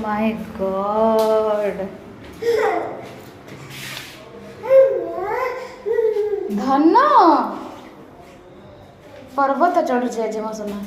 my God धन पर्वत चढ़ जाए मो सुना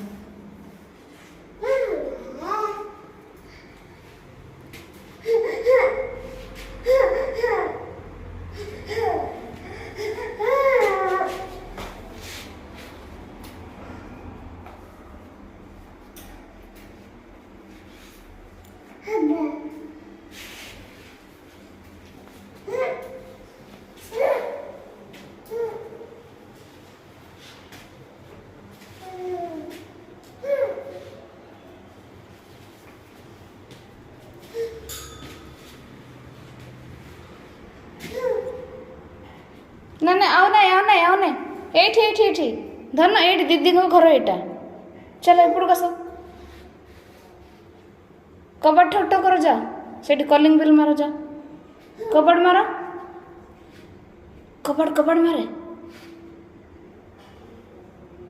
ना ना आओ ना एठी धन एठी दीदी को घर एटा चलो एपड़ कस कबड़ ठक कर जा सेठी कलिंग बेल मारो जा कबड़ मारो कबड़ मारे